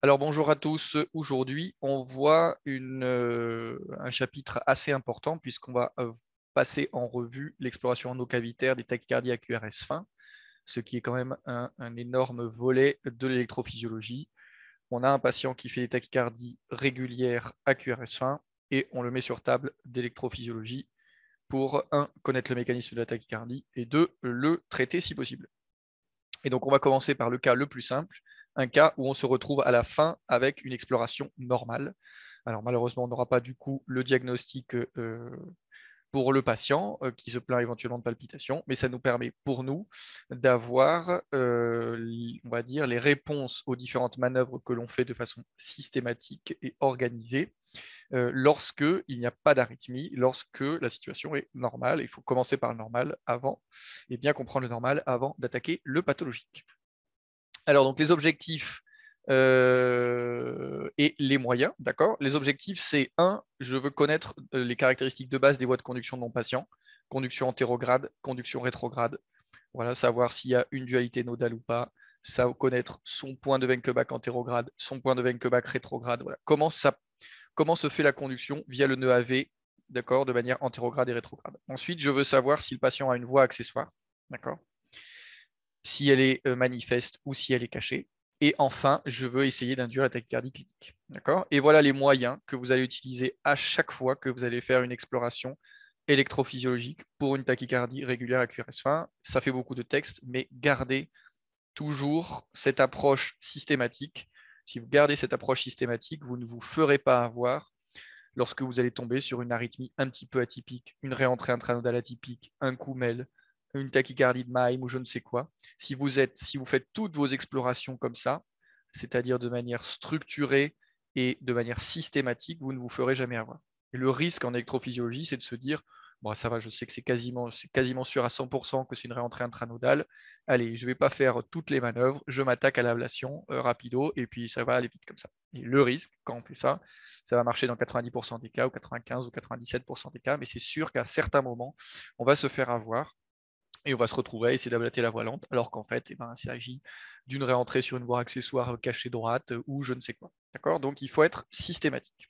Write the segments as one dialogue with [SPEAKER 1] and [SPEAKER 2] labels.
[SPEAKER 1] Alors bonjour à tous. Aujourd'hui, on voit un chapitre assez important puisqu'on va passer en revue l'exploration endocavitaire des tachycardies à QRS fin, ce qui est quand même un énorme volet de l'électrophysiologie. On a un patient qui fait des tachycardies régulières à QRS fin et on le met sur table d'électrophysiologie pour, un, connaître le mécanisme de la tachycardie et deux, le traiter si possible. Et donc, on va commencer par le cas le plus simple, un cas où on se retrouve à la fin avec une exploration normale. Alors, malheureusement, on n'aura pas du coup le diagnostic pour le patient qui se plaint éventuellement de palpitations, mais ça nous permet pour nous d'avoir, on va dire, les réponses aux différentes manœuvres que l'on fait de façon systématique et organisée lorsqu'il n'y a pas d'arythmie, lorsque la situation est normale. Il faut commencer par le normal avant et bien comprendre le normal avant d'attaquer le pathologique. Alors, donc, les objectifs et les moyens, d'accord. Les objectifs, c'est un, je veux connaître les caractéristiques de base des voies de conduction de mon patient, conduction antérograde, conduction rétrograde, voilà, savoir s'il y a une dualité nodale ou pas, ça, connaître son point de Wenckebach antérograde, son point de Wenckebach rétrograde, voilà. Comment se fait la conduction via le nœud AV, d'accord, de manière antérograde et rétrograde. Ensuite, je veux savoir si le patient a une voie accessoire, d'accord, si elle est manifeste ou si elle est cachée. Et enfin, je veux essayer d'induire la tachycardie clinique. D'accord. Et voilà les moyens que vous allez utiliser à chaque fois que vous allez faire une exploration électrophysiologique pour une tachycardie régulière à QRS fin. Ça fait beaucoup de texte, mais gardez toujours cette approche systématique. Si vous gardez cette approche systématique, vous ne vous ferez pas avoir lorsque vous allez tomber sur une arythmie un petit peu atypique, une réentrée intranodale atypique, un Koumel, une tachycardie de Maheim ou je ne sais quoi. Si vous faites toutes vos explorations comme ça, c'est-à-dire de manière structurée et de manière systématique, vous ne vous ferez jamais avoir. Et le risque en électrophysiologie, c'est de se dire, bon, ça va, je sais que c'est quasiment sûr à 100% que c'est une réentrée intranodale. Allez, je ne vais pas faire toutes les manœuvres, je m'attaque à l'ablation rapido, et puis ça va aller vite comme ça. Et le risque, quand on fait ça va marcher dans 90% des cas, ou 95 ou 97% des cas, mais c'est sûr qu'à certains moments, on va se faire avoir et on va se retrouver à essayer d'ablater la voie lente, alors qu'en fait, il s'agit d'une réentrée sur une voie accessoire cachée droite ou je ne sais quoi. D'accord. Donc, il faut être systématique.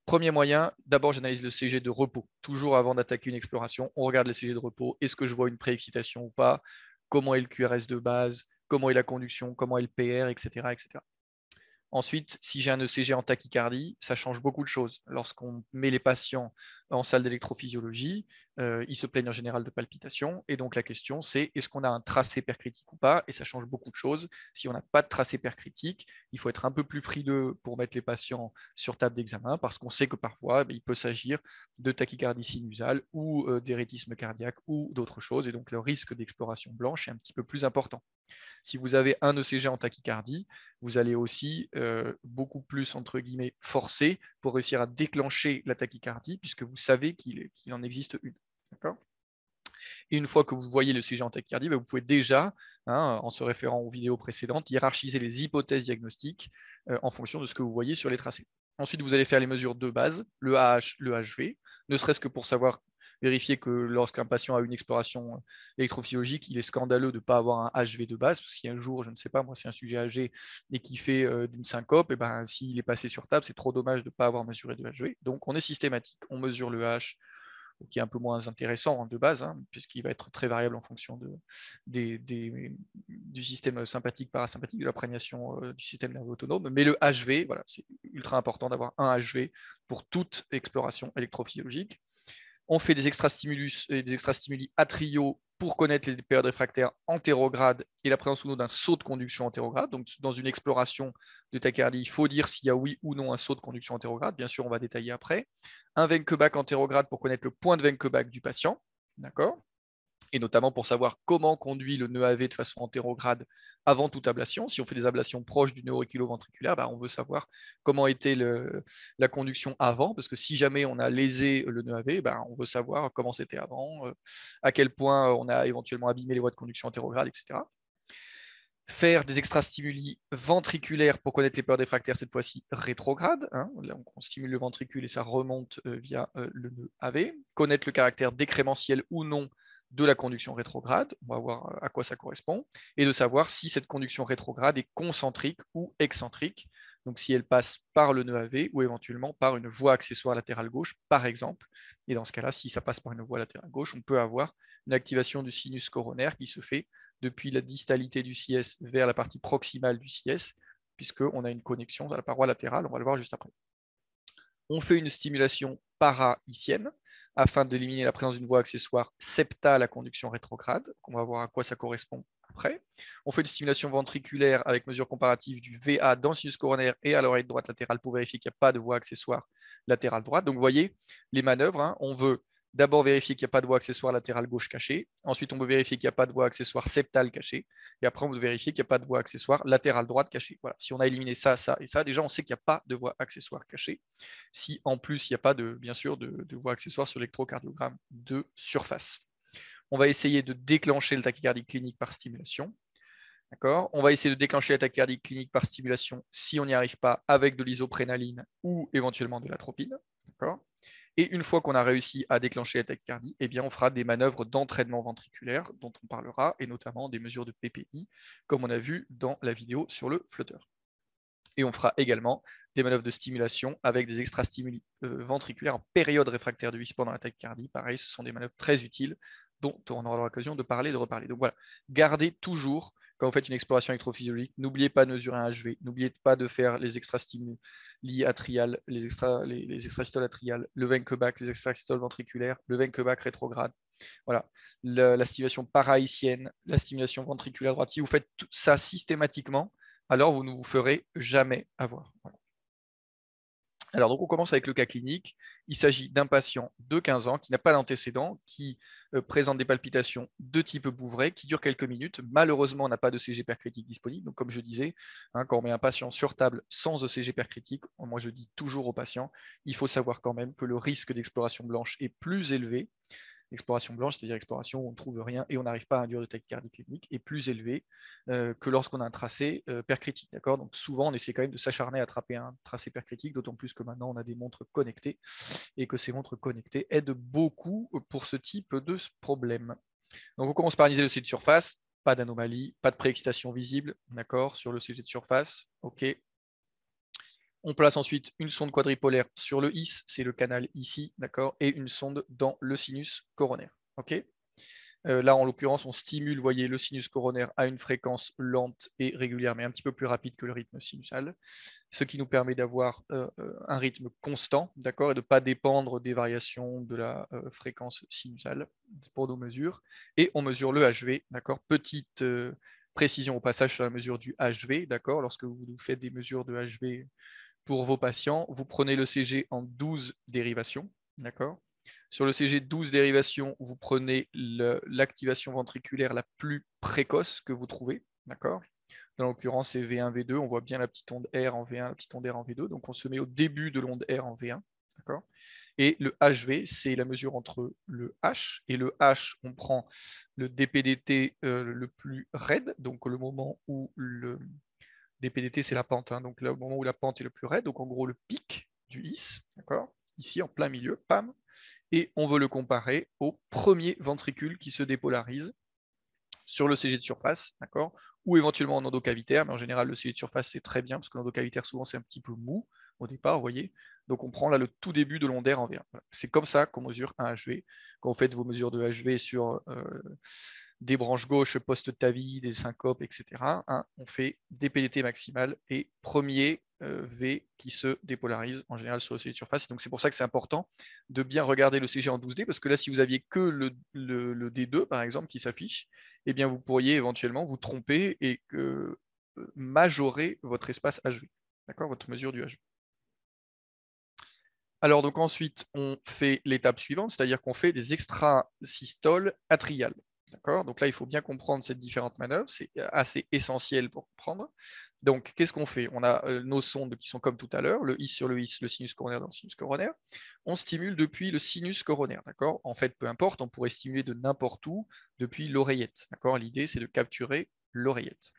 [SPEAKER 1] Premier moyen, d'abord, j'analyse le CG de repos. Toujours avant d'attaquer une exploration, on regarde le CG de repos. Est-ce que je vois une préexcitation ou pas? Comment est le QRS de base? Comment est la conduction? Comment est le PR, etc., etc. Ensuite, si j'ai un ECG en tachycardie, ça change beaucoup de choses. Lorsqu'on met les patients en salle d'électrophysiologie, ils se plaignent en général de palpitations. Et donc la question, c'est est-ce qu'on a un tracé percritique ou pas? Et ça change beaucoup de choses. Si on n'a pas de tracé percritique, il faut être un peu plus frileux pour mettre les patients sur table d'examen parce qu'on sait que parfois, il peut s'agir de tachycardie sinusale ou d'érythmisme cardiaque ou d'autres choses. Et donc le risque d'exploration blanche est un petit peu plus important. Si vous avez un ECG en tachycardie, vous allez aussi beaucoup plus, entre guillemets, forcer pour réussir à déclencher la tachycardie, puisque vous savez qu'il en existe une. D'accord. Et une fois que vous voyez le CG en tachycardie, vous pouvez déjà, en se référant aux vidéos précédentes, hiérarchiser les hypothèses diagnostiques en fonction de ce que vous voyez sur les tracés. Ensuite, vous allez faire les mesures de base, le AH, le HV, ne serait-ce que pour savoir vérifier que lorsqu'un patient a une exploration électrophysiologique, il est scandaleux de ne pas avoir un HV de base, parce que si un jour, je ne sais pas, moi c'est un sujet âgé et qui fait d'une syncope, et ben, s'il est passé sur table, c'est trop dommage de ne pas avoir mesuré de HV. Donc on est systématique, on mesure le H, qui est un peu moins intéressant de base, puisqu'il va être très variable en fonction du système sympathique, parasympathique, de l'imprégnation du système nerveux autonome. Mais le HV, voilà, c'est ultra important d'avoir un HV pour toute exploration électrophysiologique. On fait des extrastimulus et des extrastimuli atriaux pour connaître les périodes réfractaires antérogrades et la présence ou non d'un saut de conduction antérograde. Donc, dans une exploration de tachycardie, il faut dire s'il y a oui ou non un saut de conduction antérograde. Bien sûr, on va détailler après. Un Wenckebach antérograde pour connaître le point de Wenckebach du patient. D'accord. Et notamment pour savoir comment conduit le nœud AV de façon antérograde avant toute ablation. Si on fait des ablations proches du nœud auriculo-ventriculaire, on veut savoir comment était la conduction avant, parce que si jamais on a lésé le nœud AV, on veut savoir comment c'était avant, à quel point on a éventuellement abîmé les voies de conduction antérograde, etc. Faire des extrastimuli ventriculaires pour connaître les peurs réfractaires, cette fois-ci rétrograde. Là, on stimule le ventricule et ça remonte via le nœud AV. Connaître le caractère décrémentiel ou non de la conduction rétrograde, on va voir à quoi ça correspond, et de savoir si cette conduction rétrograde est concentrique ou excentrique. Donc si elle passe par le nœud AV ou éventuellement par une voie accessoire latérale gauche, par exemple. Et dans ce cas-là, si ça passe par une voie latérale gauche, on peut avoir une activation du sinus coronaire qui se fait depuis la distalité du CS vers la partie proximale du CS, puisqu'on a une connexion à la paroi latérale, on va le voir juste après. On fait une stimulation para-icienne afin d'éliminer la présence d'une voie accessoire septale à conduction rétrograde. On va voir à quoi ça correspond après. On fait une stimulation ventriculaire avec mesure comparative du VA dans le sinus coronaire et à l'oreille droite latérale pour vérifier qu'il n'y a pas de voie accessoire latérale droite. Donc vous voyez les manœuvres, hein. On veut d'abord vérifier qu'il n'y a pas de voie accessoire latérale gauche cachée. Ensuite, on veut vérifier qu'il n'y a pas de voie accessoire septale cachée. Et après, on veut vérifier qu'il n'y a pas de voie accessoire latérale droite cachée. Voilà. Si on a éliminé ça, ça et ça, déjà, on sait qu'il n'y a pas de voie accessoire cachée. Si en plus, il n'y a pas, bien sûr, de voie accessoire sur l'électrocardiogramme de surface. On va essayer de déclencher le tachycardie clinique par stimulation. On va essayer de déclencher la tachycardie clinique par stimulation si on n'y arrive pas avec de l'isoprénaline ou éventuellement de l'atropine. Et une fois qu'on a réussi à déclencher la tachycardie, eh bien, on fera des manœuvres d'entraînement ventriculaire dont on parlera, et notamment des mesures de PPI, comme on a vu dans la vidéo sur le flotteur. Et on fera également des manœuvres de stimulation avec des extrastimuli ventriculaires en période réfractaire de vis pendant la tachycardie. Pareil, ce sont des manœuvres très utiles dont on aura l'occasion de parler, de reparler. Donc voilà, gardez toujours, quand vous faites une exploration électrophysiologique, n'oubliez pas de mesurer un HV, n'oubliez pas de faire les extrastimuli atriales, les extrasystoles atriales, le Wenckebach, les extrasystoles ventriculaires, le Wenckebach rétrograde. Voilà, la stimulation para-icienne, la stimulation ventriculaire droite. Si vous faites tout ça systématiquement, alors vous ne vous ferez jamais avoir. Voilà. Alors, donc on commence avec le cas clinique. Il s'agit d'un patient de 15 ans qui n'a pas d'antécédent, qui présente des palpitations de type Bouvray, qui durent quelques minutes. Malheureusement, on n'a pas de CG percritique disponible. Donc, comme je disais, hein, quand on met un patient sur table sans ECG percritique, moi je dis toujours aux patients, il faut savoir quand même que le risque d'exploration blanche est plus élevé. Exploration blanche, c'est-à-dire exploration où on ne trouve rien et on n'arrive pas à induire de tachycardie clinique, est plus élevé que lorsqu'on a un tracé percritique. Donc souvent, on essaie quand même de s'acharner à attraper un tracé percritique, d'autant plus que maintenant, on a des montres connectées et que ces montres connectées aident beaucoup pour ce type de problème. Donc on commence par analyser le CG de surface, pas d'anomalie, pas de préexcitation visible, d'accord, sur le CG de surface, ok. On place ensuite une sonde quadripolaire sur le IS, c'est le canal ici, d'accord, et une sonde dans le sinus coronaire. Okay, là, en l'occurrence, on stimule, voyez, le sinus coronaire à une fréquence lente et régulière, mais un petit peu plus rapide que le rythme sinusal, ce qui nous permet d'avoir un rythme constant, d'accord, et de ne pas dépendre des variations de la fréquence sinusale pour nos mesures. Et on mesure le HV, d'accord, petite précision au passage sur la mesure du HV, d'accord, lorsque vous faites des mesures de HV pour vos patients, vous prenez le CG en 12 dérivations, d'accord. Sur le CG 12 dérivations, vous prenez l'activation ventriculaire la plus précoce que vous trouvez, d'accord. Dans l'occurrence, c'est V1, V2, on voit bien la petite onde R en V1, la petite onde R en V2, donc on se met au début de l'onde R en V1, d'accord. Et le HV, c'est la mesure entre le H et le H, on prend le DPDT le plus raide, donc le moment où le DPDT, c'est la pente, hein, donc là, au moment où la pente est le plus raide, donc en gros le pic du IS, d'accord, ici en plein milieu, pam, et on veut le comparer au premier ventricule qui se dépolarise sur le CG de surface, d'accord, ou éventuellement en endocavitaire, mais en général le CG de surface c'est très bien, parce que l'endocavitaire souvent c'est un petit peu mou au départ, vous voyez, donc on prend là le tout début de l'onde R en V1. Voilà. C'est comme ça qu'on mesure un HV. Quand vous faites vos mesures de HV sur des branches gauches post-TAVI, des syncopes, etc., hein, on fait DPDT maximal et premier V qui se dépolarise en général sur le CG de surface. Donc c'est pour ça que c'est important de bien regarder le CG en 12D, parce que là, si vous aviez que le D2, par exemple, qui s'affiche, eh bien vous pourriez éventuellement vous tromper et majorer votre espace HV, d'accord, votre mesure du HV. Alors donc ensuite, on fait l'étape suivante, c'est-à-dire qu'on fait des extrasystoles atriales. Donc là, il faut bien comprendre ces différentes manœuvres, c'est assez essentiel pour comprendre. Donc, qu'est-ce qu'on fait? On a nos sondes qui sont comme tout à l'heure, le IS sur le IS, le sinus coronaire dans le sinus coronaire. On stimule depuis le sinus coronaire. En fait, peu importe, on pourrait stimuler de n'importe où depuis l'oreillette. L'idée, c'est de capturer l'oreillette.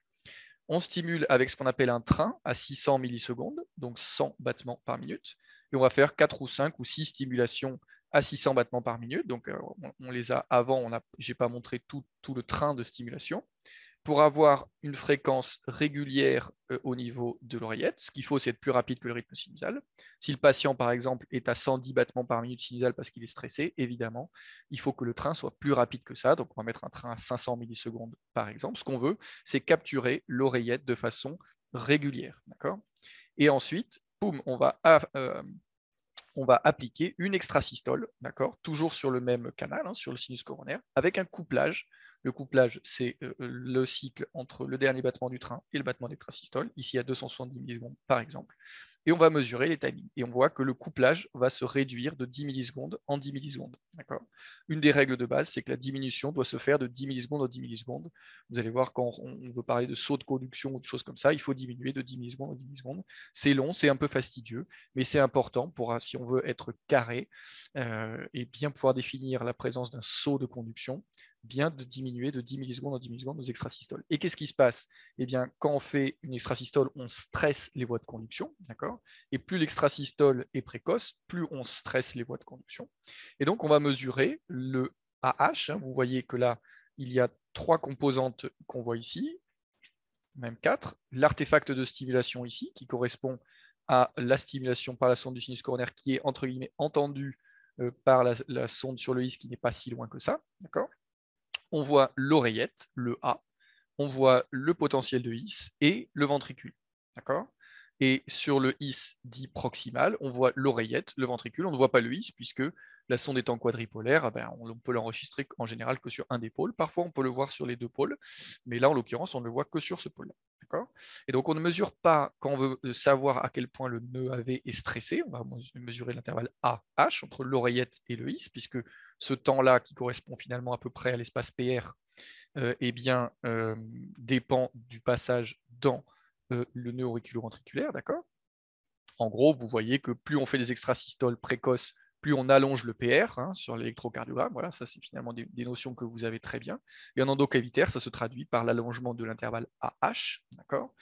[SPEAKER 1] On stimule avec ce qu'on appelle un train à 600 millisecondes, donc 100 battements par minute. Et on va faire 4 ou 5 ou 6 stimulations à 600 battements par minute. Donc, on les a avant, je n'ai pas montré tout le train de stimulation. pour avoir une fréquence régulière au niveau de l'oreillette, ce qu'il faut, c'est être plus rapide que le rythme sinusal. Si le patient, par exemple, est à 110 battements par minute sinusale parce qu'il est stressé, évidemment, il faut que le train soit plus rapide que ça. Donc, on va mettre un train à 500 millisecondes, par exemple. Ce qu'on veut, c'est capturer l'oreillette de façon régulière. D'accord ? Et ensuite, boum, on va appliquer une extrasystole, d'accord, toujours sur le même canal, sur le sinus coronaire, avec un couplage. Le couplage, c'est le cycle entre le dernier battement du train et le battement d'extrasystole, ici à 270 millisecondes par exemple. Et on va mesurer les timings. Et on voit que le couplage va se réduire de 10 millisecondes en 10 millisecondes. Une des règles de base, c'est que la diminution doit se faire de 10 millisecondes en 10 millisecondes. Vous allez voir, quand on veut parler de saut de conduction ou de choses comme ça, il faut diminuer de 10 millisecondes en 10 millisecondes. C'est long, c'est un peu fastidieux, mais c'est important pour, si on veut être carré et bien pouvoir définir la présence d'un saut de conduction, bien de diminuer de 10 millisecondes en 10 millisecondes nos extrasystoles. Et qu'est-ce qui se passe? Eh bien, quand on fait une extrasystole, on stresse les voies de conduction, d'accord? Et plus l'extrasystole est précoce, plus on stresse les voies de conduction. Et donc, on va mesurer le AH. Vous voyez que là, il y a 3 composantes qu'on voit ici, même 4. L'artefact de stimulation ici, qui correspond à la stimulation par la sonde du sinus coronaire qui est, entre guillemets, entendue par la sonde sur le IS qui n'est pas si loin que ça. D'accord ? On voit l'oreillette, le A, on voit le potentiel de His et le ventricule. D'accord ? Et sur le His dit proximal, on voit l'oreillette, le ventricule, on ne voit pas le His puisque la sonde étant quadripolaire, on peut l'enregistrer en général que sur un des pôles. Parfois, on peut le voir sur les 2 pôles, mais là, en l'occurrence, on ne le voit que sur ce pôle-là. Et donc, on ne mesure pas, quand on veut savoir à quel point le nœud AV est stressé, on va mesurer l'intervalle AH entre l'oreillette et le His, puisque ce temps-là, qui correspond finalement à peu près à l'espace PR, dépend du passage dans le nœud auriculo-ventriculaire, d'accord ? En gros, vous voyez que plus on fait des extrasystoles précoces, plus on allonge le PR sur l'électrocardiogramme. Voilà, ça c'est finalement des notions que vous avez très bien. Et en endocavitaire, ça se traduit par l'allongement de l'intervalle AH, d'accord ?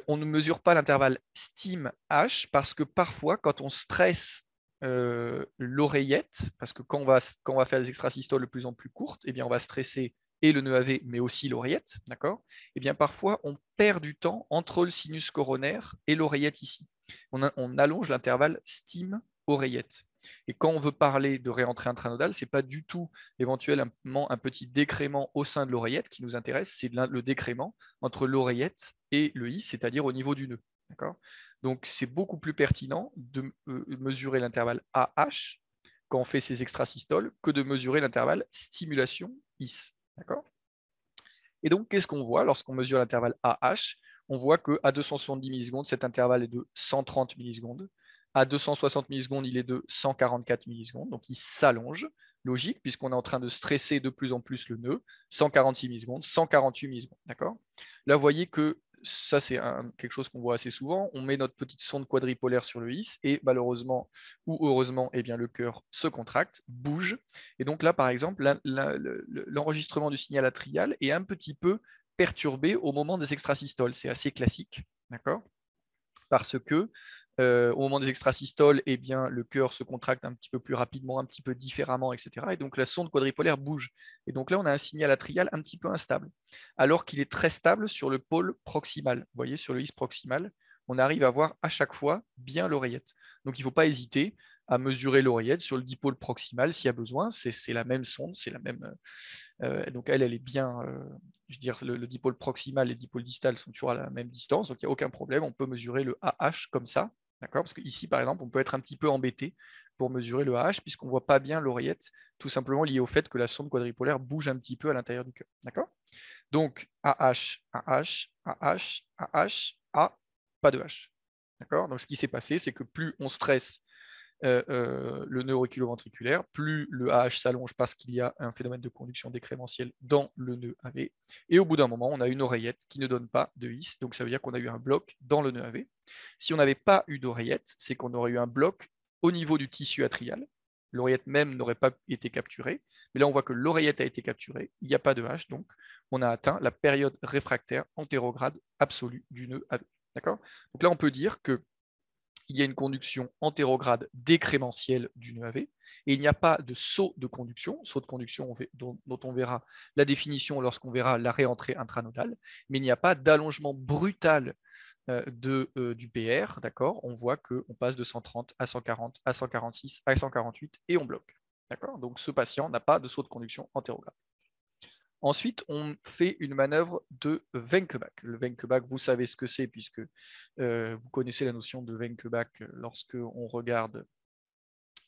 [SPEAKER 1] On ne mesure pas l'intervalle STIM-H parce que parfois, quand on stresse l'oreillette, parce que quand on va faire des extrasystoles de plus en plus courtes, eh bien, on va stresser et le nœud AV, mais aussi l'oreillette, d'accord ? Eh bien, parfois, on perd du temps entre le sinus coronaire et l'oreillette ici. On allonge l'intervalle STIM-oreillette. Et quand on veut parler de réentrée intranodale, ce n'est pas du tout éventuellement un petit décrément au sein de l'oreillette qui nous intéresse, c'est le décrément entre l'oreillette et le His, c'est-à-dire au niveau du nœud. Donc, c'est beaucoup plus pertinent de mesurer l'intervalle AH quand on fait ces extrasystoles que de mesurer l'intervalle stimulation-His. Et donc, qu'est-ce qu'on voit lorsqu'on mesure l'intervalle AH? On voit qu'à 270 millisecondes, cet intervalle est de 130 millisecondes. À 260 millisecondes, il est de 144 millisecondes. Donc, il s'allonge. Logique, puisqu'on est en train de stresser de plus en plus le nœud. 146 millisecondes, 148 millisecondes. D'accord ? Là, vous voyez que ça, c'est quelque chose qu'on voit assez souvent. On met notre petite sonde quadripolaire sur le His et malheureusement ou heureusement, eh bien, le cœur se contracte, bouge. Et donc là, par exemple, l'enregistrement du signal atrial est un petit peu perturbé au moment des extrasystoles. C'est assez classique, d'accord ? Parce que au moment des extrasystoles, eh bien, le cœur se contracte un petit peu plus rapidement, un petit peu différemment, etc. Et donc la sonde quadripolaire bouge. Et donc là, on a un signal atrial un petit peu instable, alors qu'il est très stable sur le pôle proximal. Vous voyez, sur le His proximal, on arrive à voir à chaque fois bien l'oreillette. Donc il ne faut pas hésiter à mesurer l'oreillette sur le dipôle proximal s'il y a besoin. C'est la même sonde, c'est la même. Donc elle est bien. Je veux dire, le dipôle proximal et le dipôle distal sont toujours à la même distance, donc il n'y a aucun problème. On peut mesurer le AH comme ça. D'accord ? Parce qu'ici, par exemple, on peut être un petit peu embêté pour mesurer le AH puisqu'on ne voit pas bien l'oreillette, tout simplement lié au fait que la sonde quadripolaire bouge un petit peu à l'intérieur du cœur. D'accord ? Donc, AH, AH, AH, AH, A, pas de H. D'accord ? Donc, ce qui s'est passé, c'est que plus on stresse le nœud auriculo-ventriculaire, plus le AH s'allonge parce qu'il y a un phénomène de conduction décrémentielle dans le nœud AV. Et au bout d'un moment, on a une oreillette qui ne donne pas de His, donc ça veut dire qu'on a eu un bloc dans le nœud AV. Si on n'avait pas eu d'oreillette, c'est qu'on aurait eu un bloc au niveau du tissu atrial. L'oreillette même n'aurait pas été capturée, mais là on voit que l'oreillette a été capturée, il n'y a pas de H, donc on a atteint la période réfractaire antérograde absolue du nœud AV. D'accord ? Donc là on peut dire que il y a une conduction antérograde décrémentielle du nœud AV, et il n'y a pas de saut de conduction dont on verra la définition lorsqu'on verra la réentrée intranodale, mais il n'y a pas d'allongement brutal du PR, d'accord. On voit qu'on passe de 130 à 140, à 146, à 148, et on bloque. D'accord. Donc ce patient n'a pas de saut de conduction antérograde. Ensuite, on fait une manœuvre de Wenckebach. Le Wenckebach, vous savez ce que c'est, puisque vous connaissez la notion de Wenckebach lorsque on regarde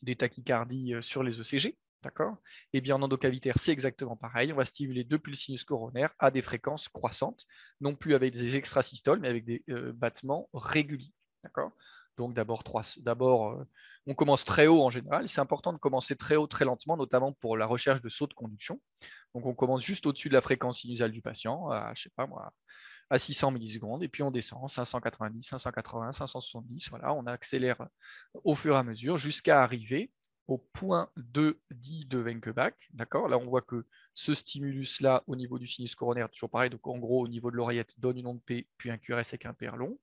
[SPEAKER 1] des tachycardies sur les ECG. D'accord. Et bien en endocavitaire, c'est exactement pareil. On va stimuler depuis le sinus coronaire à des fréquences croissantes, non plus avec des extrasystoles, mais avec des battements réguliers. D'accord. Donc d'abord, on commence très haut en général. C'est important de commencer très haut, très lentement, notamment pour la recherche de sauts de conduction. Donc on commence juste au-dessus de la fréquence sinusale du patient, à, je sais pas moi, à 600 millisecondes, et puis on descend 590, 580, 570. Voilà, on accélère au fur et à mesure jusqu'à arriver au point 2 dit de Wenckebach. D'accord. Là, on voit que ce stimulus-là, au niveau du sinus coronaire, toujours pareil, donc en gros, au niveau de l'oreillette, donne une onde P, puis un QRS avec un PR long.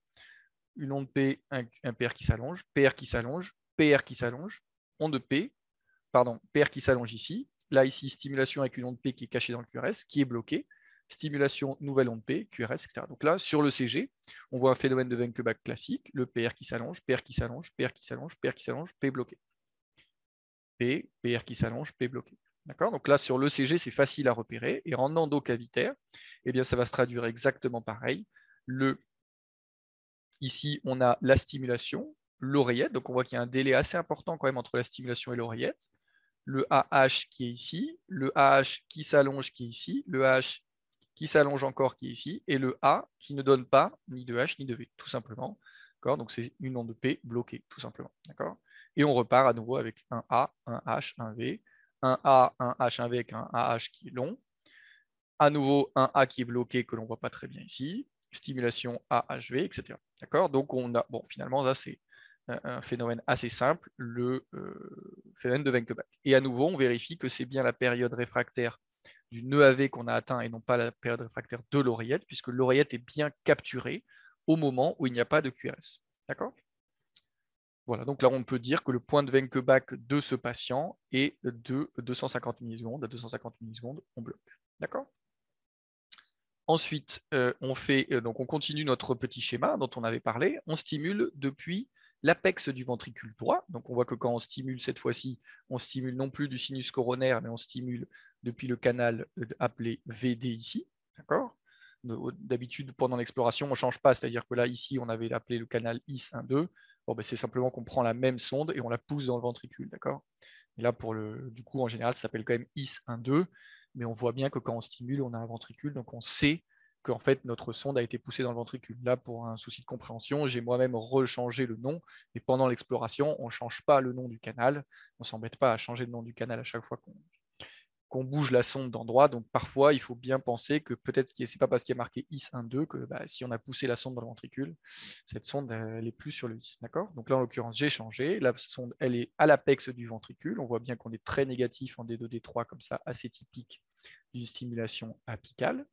[SPEAKER 1] Une onde P, un PR qui s'allonge, PR qui s'allonge, PR qui s'allonge, onde P, pardon, PR qui s'allonge ici. Là, ici, stimulation avec une onde P qui est cachée dans le QRS, qui est bloquée. Stimulation, nouvelle onde P, QRS, etc. Donc là, sur le CG, on voit un phénomène de Wenckebach classique, le PR qui s'allonge, PR qui s'allonge, PR qui s'allonge, PR qui s'allonge, P bloqué. P, PR qui s'allonge, P bloqué. D'accord. Donc là, sur l'ECG, c'est facile à repérer. Et en endocavitaire, eh bien, ça va se traduire exactement pareil. Ici, on a la stimulation, l'oreillette. Donc on voit qu'il y a un délai assez important quand même entre la stimulation et l'oreillette. Le AH qui est ici, le AH qui s'allonge qui est ici, le AH qui s'allonge encore qui est ici, et le A qui ne donne pas ni de H ni de V, tout simplement. Donc c'est une onde P bloquée, tout simplement. Et on repart à nouveau avec un A, un H, un V, un A, un H, un V avec un AH qui est long. À nouveau, un A qui est bloqué que l'on ne voit pas très bien ici. Stimulation AHV, etc. D'accord. Donc on a, bon, finalement, là, c'est un phénomène assez simple, le phénomène de Wenckebach. Et à nouveau, on vérifie que c'est bien la période réfractaire du nœud AV qu'on a atteint et non pas la période réfractaire de l'oreillette, puisque l'oreillette est bien capturée au moment où il n'y a pas de QRS. D'accord. Voilà, donc là, on peut dire que le point de Wenckebach de ce patient est de 250 millisecondes. À 250 millisecondes, on bloque. D'accord. Ensuite, donc on continue notre petit schéma dont on avait parlé. On stimule depuis l'apex du ventricule droit. Donc on voit que quand on stimule cette fois-ci, on stimule non plus du sinus coronaire, mais on stimule depuis le canal appelé VD ici. D'accord. D'habitude, pendant l'exploration, on ne change pas. C'est-à-dire que là, ici, on avait appelé le canal IS1-2. Bon, ben, c'est simplement qu'on prend la même sonde et on la pousse dans le ventricule. D'accord. Et là, du coup, en général, ça s'appelle quand même IS1-2. Mais on voit bien que quand on stimule, on a un ventricule, donc on sait qu'en fait notre sonde a été poussée dans le ventricule. Là, pour un souci de compréhension, j'ai moi-même rechangé le nom, et pendant l'exploration, on ne change pas le nom du canal, on ne s'embête pas à changer le nom du canal à chaque fois qu'on bouge la sonde d'endroit. Donc parfois, il faut bien penser que peut-être que ce n'est pas parce qu'il y a marqué IS1-2 que si on a poussé la sonde dans le ventricule, cette sonde, elle n'est plus sur le IS. D'accord. Donc là, en l'occurrence, j'ai changé. La sonde, elle est à l'apex du ventricule. On voit bien qu'on est très négatif en D2, D3, comme ça, assez typique d'une stimulation apicale.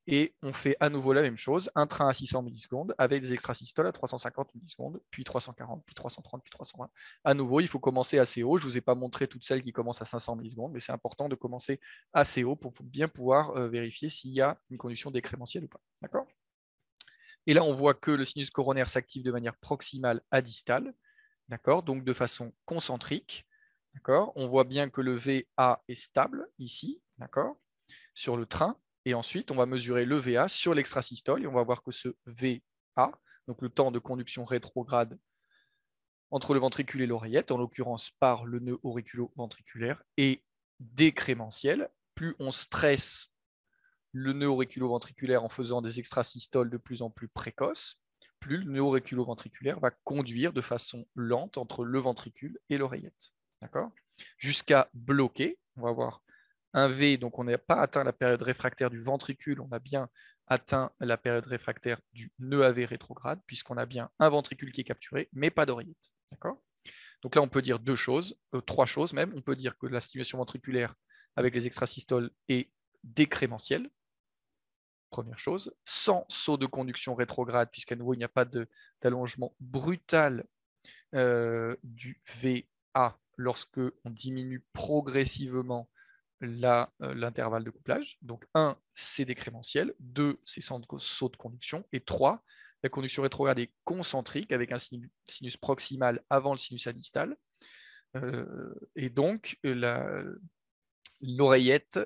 [SPEAKER 1] Et on fait à nouveau la même chose, un train à 600 millisecondes avec des extrasystoles à 350 millisecondes, puis 340, puis 330, puis 320. À nouveau, il faut commencer assez haut. Je ne vous ai pas montré toutes celles qui commencent à 500 millisecondes, mais c'est important de commencer assez haut pour bien pouvoir vérifier s'il y a une conduction décrémentielle ou pas. D'accord. Et là, on voit que le sinus coronaire s'active de manière proximale à distale, d'accord, donc de façon concentrique. D'accord. On voit bien que le VA est stable ici, d'accord, sur le train. Et ensuite, on va mesurer le VA sur l'extrasystole et on va voir que ce VA, donc le temps de conduction rétrograde entre le ventricule et l'oreillette, en l'occurrence par le nœud auriculo-ventriculaire, est décrémentiel. Plus on stresse le nœud auriculo-ventriculaire en faisant des extrasystoles de plus en plus précoces, plus le nœud auriculo-ventriculaire va conduire de façon lente entre le ventricule et l'oreillette. D'accord. Jusqu'à bloquer. On va voir un V, donc on n'a pas atteint la période réfractaire du ventricule, on a bien atteint la période réfractaire du nœud AV rétrograde, puisqu'on a bien un ventricule qui est capturé, mais pas d'oreillette. D'accord. Donc là, on peut dire trois choses même. On peut dire que la stimulation ventriculaire avec les extrasystoles est décrémentielle, première chose, sans saut de conduction rétrograde, puisqu'à nouveau, il n'y a pas d'allongement brutal du VA lorsque on diminue progressivement l'intervalle de couplage. Donc 1, c'est décrémentiel, 2, c'est sans saut de conduction, et 3, la conduction rétrograde est concentrique avec un sinus proximal avant le sinus adistal. Et donc l'oreillette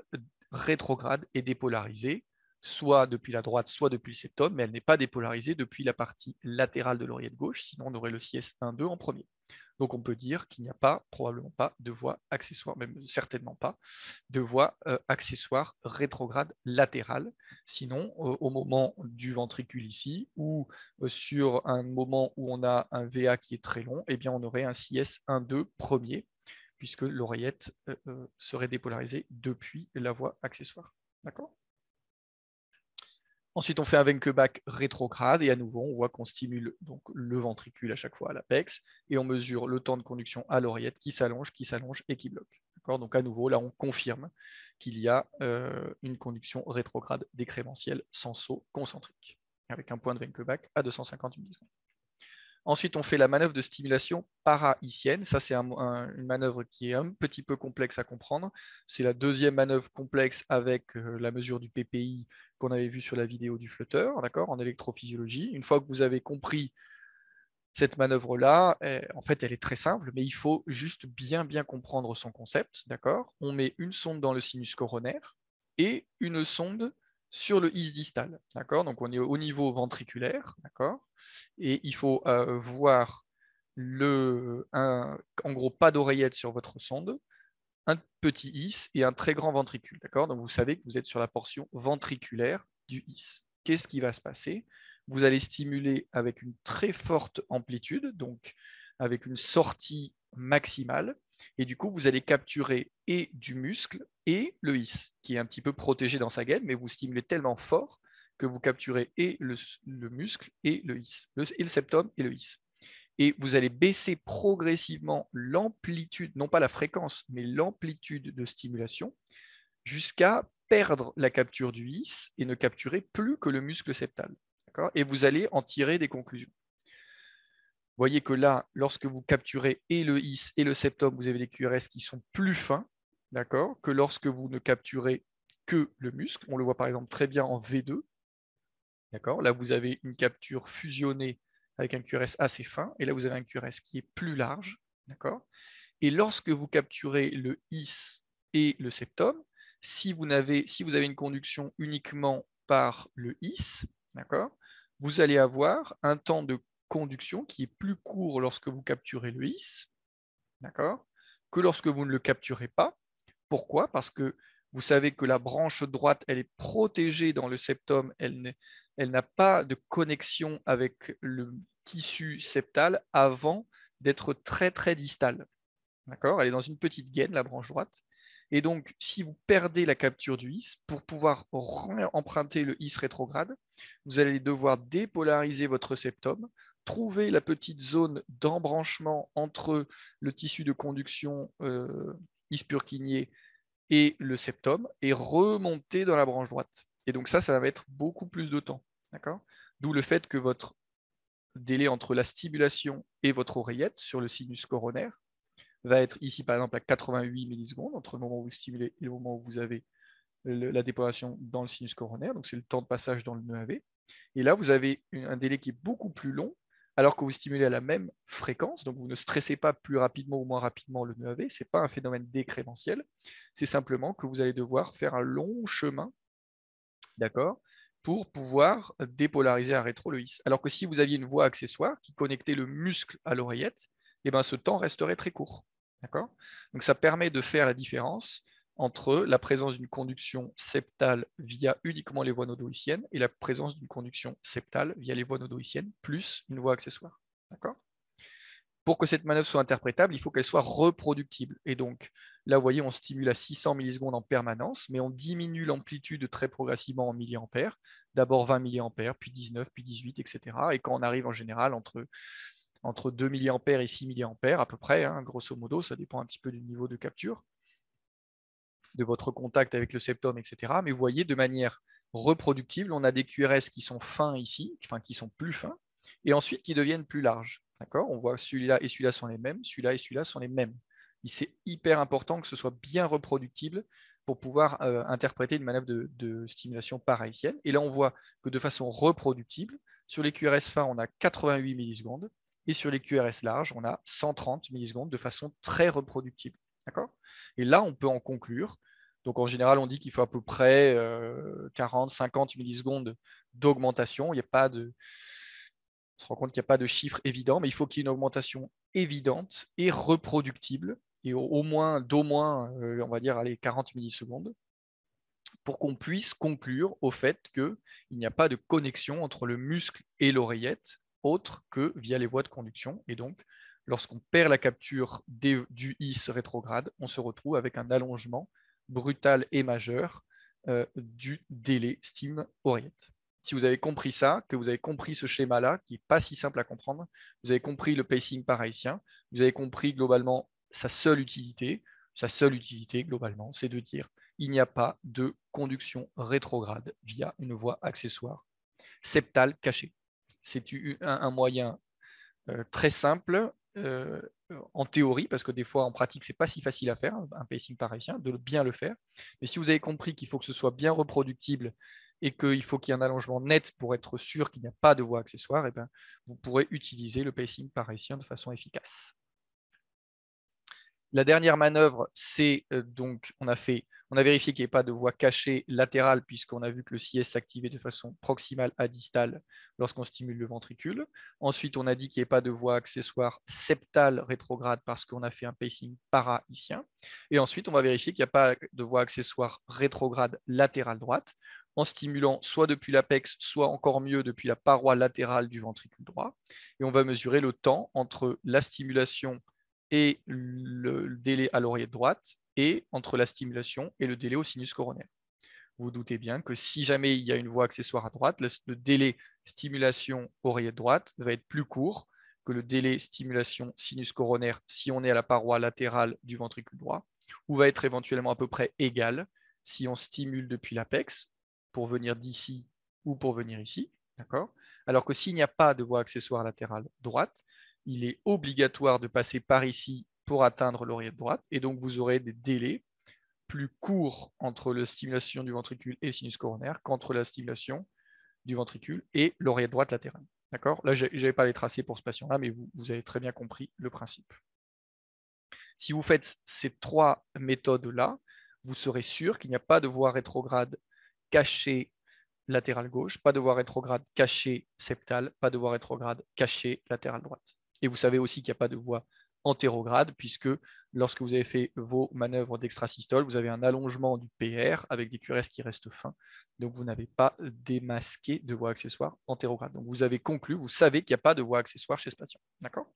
[SPEAKER 1] rétrograde est dépolarisée, soit depuis la droite, soit depuis le septum, mais elle n'est pas dépolarisée depuis la partie latérale de l'oreillette gauche, sinon on aurait le CS 1-2 en premier. Donc on peut dire qu'il n'y a pas, probablement pas, de voie accessoire, même certainement pas, de voie accessoire rétrograde latérale. Sinon, au moment du ventricule ici, ou sur un moment où on a un VA qui est très long, eh bien on aurait un CS 1-2 premier, puisque l'oreillette serait dépolarisée depuis la voie accessoire. D'accord ? Ensuite, on fait un Wenckebach rétrograde et à nouveau, on voit qu'on stimule donc, le ventricule à chaque fois à l'apex et on mesure le temps de conduction à l'oreillette qui s'allonge et qui bloque. Donc à nouveau, là, on confirme qu'il y a une conduction rétrograde décrémentielle sans saut concentrique avec un point de Wenckebach à 250 millisecondes. Ensuite, on fait la manœuvre de stimulation para-icienne. Ça, c'est une manœuvre qui est un petit peu complexe à comprendre. C'est la deuxième manœuvre complexe avec la mesure du PPI qu'on avait vu sur la vidéo du flotteur, d'accord, en électrophysiologie. Une fois que vous avez compris cette manœuvre-là, en fait, elle est très simple, mais il faut juste bien comprendre son concept, d'accord. On met une sonde dans le sinus coronaire et une sonde sur le is distal, d'accord. Donc on est au niveau ventriculaire, d'accord. Et il faut voir en gros pas d'oreillette sur votre sonde, un petit is et un très grand ventricule, d'accord. Donc vous savez que vous êtes sur la portion ventriculaire du is. Qu'est-ce qui va se passer? Vous allez stimuler avec une très forte amplitude, donc avec une sortie maximale, et du coup, vous allez capturer et du muscle et le is, qui est un petit peu protégé dans sa gaine, mais vous stimulez tellement fort que vous capturez et le muscle et le is, et le septum et le is. Et vous allez baisser progressivement l'amplitude, non pas la fréquence, mais l'amplitude de stimulation, jusqu'à perdre la capture du is et ne capturer plus que le muscle septal. Et vous allez en tirer des conclusions. Vous voyez que là, lorsque vous capturez et le is et le septum, vous avez des QRS qui sont plus fins, que lorsque vous ne capturez que le muscle. On le voit par exemple très bien en V2. Là, vous avez une capture fusionnée avec un QRS assez fin, et là, vous avez un QRS qui est plus large. Et lorsque vous capturez le is et le septum, si vous avez une conduction uniquement par le is, vous allez avoir un temps de conduction qui est plus court lorsque vous capturez le is, que lorsque vous ne le capturez pas. Pourquoi? Parce que vous savez que la branche droite, elle est protégée dans le septum, elle n'a pas de connexion avec le tissu septal avant d'être très distale. Elle est dans une petite gaine, la branche droite. Et donc, si vous perdez la capture du is, pour pouvoir emprunter le is rétrograde, vous allez devoir dépolariser votre septum, trouver la petite zone d'embranchement entre le tissu de conduction is-purkinje et le septum et remonter dans la branche droite. Et donc ça va mettre beaucoup plus de temps. D'où le fait que votre délai entre la stimulation et votre oreillette sur le sinus coronaire va être ici par exemple à 88 millisecondes entre le moment où vous stimulez et le moment où vous avez la dépolarisation dans le sinus coronaire, donc c'est le temps de passage dans le nœud AV. Et là, vous avez un délai qui est beaucoup plus long, alors que vous stimulez à la même fréquence, donc vous ne stressez pas plus rapidement ou moins rapidement le nœud AV, ce n'est pas un phénomène décrémentiel, c'est simplement que vous allez devoir faire un long chemin, pour pouvoir dépolariser à rétro le is. Alors que si vous aviez une voie accessoire qui connectait le muscle à l'oreillette, eh ben, ce temps resterait très court. Donc ça permet de faire la différence entre la présence d'une conduction septale via uniquement les voies nodoïciennes et la présence d'une conduction septale via les voies nodoïciennes plus une voie accessoire. Pour que cette manœuvre soit interprétable, il faut qu'elle soit reproductible. Et donc, là, vous voyez, on stimule à 600 millisecondes en permanence, mais on diminue l'amplitude très progressivement en milliampères. D'abord 20 milliampères, puis 19, puis 18, etc. Et quand on arrive en général entre 2 milliampères et 6 milliampères, à peu près, grosso modo, ça dépend un petit peu du niveau de capture, de votre contact avec le septum, etc. Mais vous voyez, de manière reproductible, on a des QRS qui sont fins ici, enfin qui sont plus fins, et ensuite qui deviennent plus larges. D'accord? On voit celui-là et celui-là sont les mêmes, celui-là et celui-là sont les mêmes. C'est hyper important que ce soit bien reproductible pour pouvoir interpréter une manœuvre de stimulation parahisienne. Et là, on voit que de façon reproductible, sur les QRS fins, on a 88 millisecondes, et sur les QRS larges, on a 130 millisecondes de façon très reproductible. D'accord? Et là, on peut en conclure. Donc, en général, on dit qu'il faut à peu près 40-50 millisecondes d'augmentation. Il n'y a pas de... On se rend compte qu'il n'y a pas de chiffre évident, mais il faut qu'il y ait une augmentation évidente et reproductible, et au moins d'au moins, on va dire, allez, 40 millisecondes, pour qu'on puisse conclure au fait qu'il n'y a pas de connexion entre le muscle et l'oreillette, autre que via les voies de conduction. Et donc, lorsqu'on perd la capture du IS rétrograde, on se retrouve avec un allongement brutal et majeur du délai stim-oreillette. Si vous avez compris ça, que vous avez compris ce schéma-là, qui n'est pas si simple à comprendre, vous avez compris le pacing parahissien, vous avez compris globalement sa seule utilité. Sa seule utilité, globalement, c'est de dire il n'y a pas de conduction rétrograde via une voie accessoire septale cachée. C'est un moyen très simple en théorie, parce que des fois en pratique, c'est pas si facile à faire, un pacing parahissien, de bien le faire. Mais si vous avez compris qu'il faut que ce soit bien reproductible et qu'il faut qu'il y ait un allongement net pour être sûr qu'il n'y a pas de voie accessoire, et bien, vous pourrez utiliser le pacing parahissien de façon efficace. La dernière manœuvre, c'est donc, on a vérifié qu'il n'y avait pas de voie cachée latérale, puisqu'on a vu que le CS s'activait de façon proximale à distale lorsqu'on stimule le ventricule. Ensuite, on a dit qu'il n'y avait pas de voie accessoire septale rétrograde, parce qu'on a fait un pacing parahissien. Et ensuite, on va vérifier qu'il n'y a pas de voie accessoire rétrograde latérale droite, en stimulant soit depuis l'apex, soit encore mieux depuis la paroi latérale du ventricule droit. Et on va mesurer le temps entre la stimulation et le délai à l'oreillette droite, et entre la stimulation et le délai au sinus coronaire. Vous, vous doutez bien que si jamais il y a une voie accessoire à droite, le délai stimulation oreillette droite va être plus court que le délai stimulation sinus coronaire si on est à la paroi latérale du ventricule droit, ou va être éventuellement à peu près égal si on stimule depuis l'apex pour venir d'ici ou pour venir ici. D'accord ? Alors que s'il n'y a pas de voie accessoire latérale droite, il est obligatoire de passer par ici pour atteindre l'oreillette droite, et donc vous aurez des délais plus courts entre la stimulation du ventricule et le sinus coronaire qu'entre la stimulation du ventricule et l'oreillette droite latérale. D'accord ? Là, je n'avais pas les tracés pour ce patient-là, mais vous avez très bien compris le principe. Si vous faites ces trois méthodes-là, vous serez sûr qu'il n'y a pas de voie rétrograde cachée latérale gauche, pas de voie rétrograde cachée septale, pas de voie rétrograde cachée latérale droite. Et vous savez aussi qu'il n'y a pas de voie antérograde, puisque lorsque vous avez fait vos manœuvres d'extrasystole, vous avez un allongement du PR avec des QRS qui restent fins. Donc vous n'avez pas démasqué de voie accessoire antérograde. Donc vous avez conclu, vous savez qu'il n'y a pas de voie accessoire chez ce patient. D'accord ?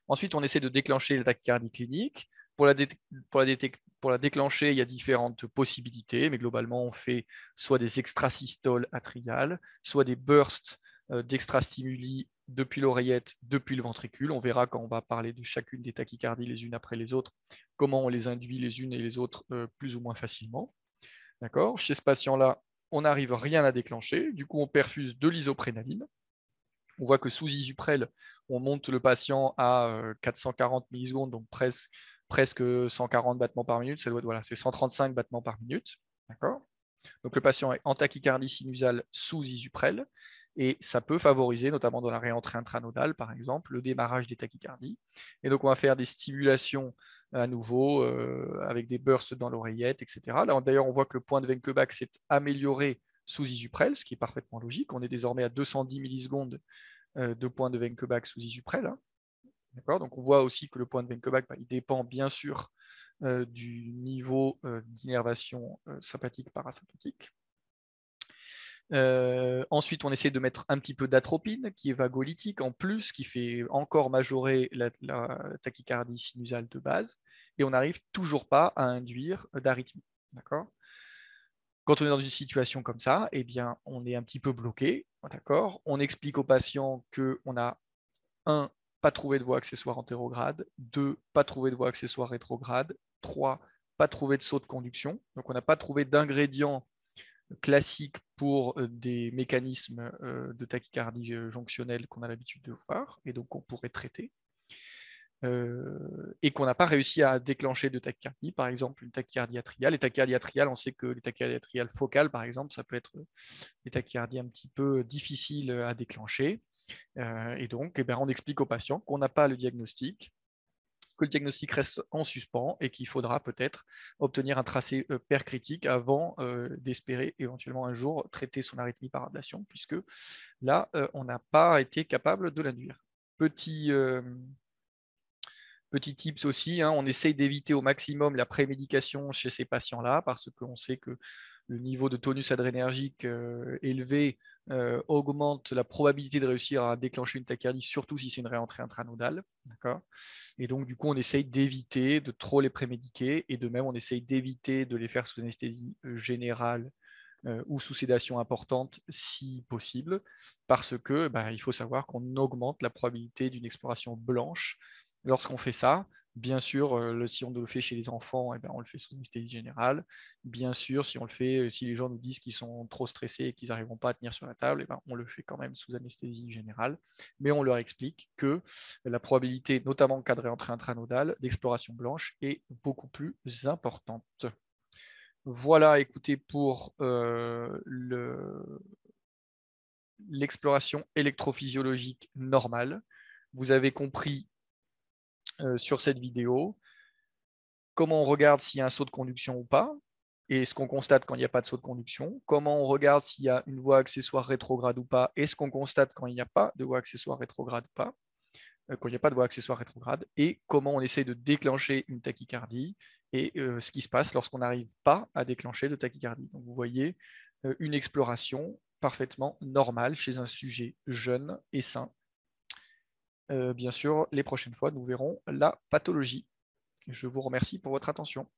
[SPEAKER 1] Ensuite, on essaie de déclencher la tachycardie clinique. Pour la déclencher, il y a différentes possibilités, mais globalement, on fait soit des extrasystoles atriales, soit des bursts d'extrastimuli depuis l'oreillette, depuis le ventricule. On verra quand on va parler de chacune des tachycardies les unes après les autres, comment on les induit les unes et les autres plus ou moins facilement. D'accord ? Chez ce patient-là, on n'arrive rien à déclencher. Du coup, on perfuse de l'isoprénaline. On voit que sous Isuprel, on monte le patient à 440 millisecondes, donc presque 140 battements par minute. Voilà, c'est 135 battements par minute. D'accord ? Donc le patient est en tachycardie sinusale sous Isuprel, et ça peut favoriser, notamment dans la réentrée intranodale, par exemple, le démarrage des tachycardies. Et donc on va faire des stimulations à nouveau avec des bursts dans l'oreillette, etc. Là, d'ailleurs, on voit que le point de Wenckebach s'est amélioré sous Isuprel, ce qui est parfaitement logique. On est désormais à 210 millisecondes de point de Wenckebach sous Isuprel. Hein. Donc on voit aussi que le point de Wenckebach, il dépend bien sûr du niveau d'innervation sympathique parasympathique. Ensuite, on essaie de mettre un petit peu d'atropine, qui est vagolytique en plus, qui fait encore majorer la tachycardie sinusale de base, et on n'arrive toujours pas à induire d'arythmie. D'accord ? Quand on est dans une situation comme ça, eh bien, on est un petit peu bloqué. D'accord ? On explique au patient qu'on a 1, pas trouvé de voie accessoire antérograde, 2, pas trouvé de voie accessoire rétrograde, 3, pas trouvé de saut de conduction. Donc on n'a pas trouvé d'ingrédient classique pour des mécanismes de tachycardie jonctionnelle qu'on a l'habitude de voir et donc qu'on pourrait traiter. Et qu'on n'a pas réussi à déclencher de tachycardie, par exemple une tachycardie atriale. Les tachycardies atriales, on sait que les tachycardies atriales focales, par exemple, ça peut être des tachycardies un petit peu difficiles à déclencher. Et donc, on explique aux patients qu'on n'a pas le diagnostic, que le diagnostic reste en suspens et qu'il faudra peut-être obtenir un tracé pair critique avant d'espérer éventuellement un jour traiter son arythmie par ablation, puisque là, on n'a pas été capable de l'induire. Petit tips aussi, hein, on essaye d'éviter au maximum la prémédication chez ces patients-là parce qu'on sait que le niveau de tonus adrénergique élevé augmente la probabilité de réussir à déclencher une tachycardie, surtout si c'est une réentrée intranodale. Et donc, du coup, on essaye d'éviter de trop les prémédiquer et de même, on essaye d'éviter de les faire sous anesthésie générale ou sous sédation importante si possible, parce que il faut savoir qu'on augmente la probabilité d'une exploration blanche lorsqu'on fait ça. Bien sûr, si on le fait chez les enfants, on le fait sous anesthésie générale. Bien sûr, si on le fait, si les gens nous disent qu'ils sont trop stressés et qu'ils n'arriveront pas à tenir sur la table, on le fait quand même sous anesthésie générale. Mais on leur explique que la probabilité, notamment en cas de réentrée intranodale, d'exploration blanche est beaucoup plus importante. Voilà, écoutez, pour l'exploration électrophysiologique normale. Vous avez compris sur cette vidéo comment on regarde s'il y a un saut de conduction ou pas, et ce qu'on constate quand il n'y a pas de saut de conduction, comment on regarde s'il y a une voie accessoire rétrograde ou pas, et ce qu'on constate quand il n'y a pas de voie accessoire rétrograde ou pas, quand il n'y a pas de voie accessoire rétrograde, et comment on essaie de déclencher une tachycardie, et ce qui se passe lorsqu'on n'arrive pas à déclencher de tachycardie. Donc vous voyez une exploration parfaitement normale chez un sujet jeune et sain. Bien sûr, les prochaines fois, nous verrons la pathologie. Je vous remercie pour votre attention.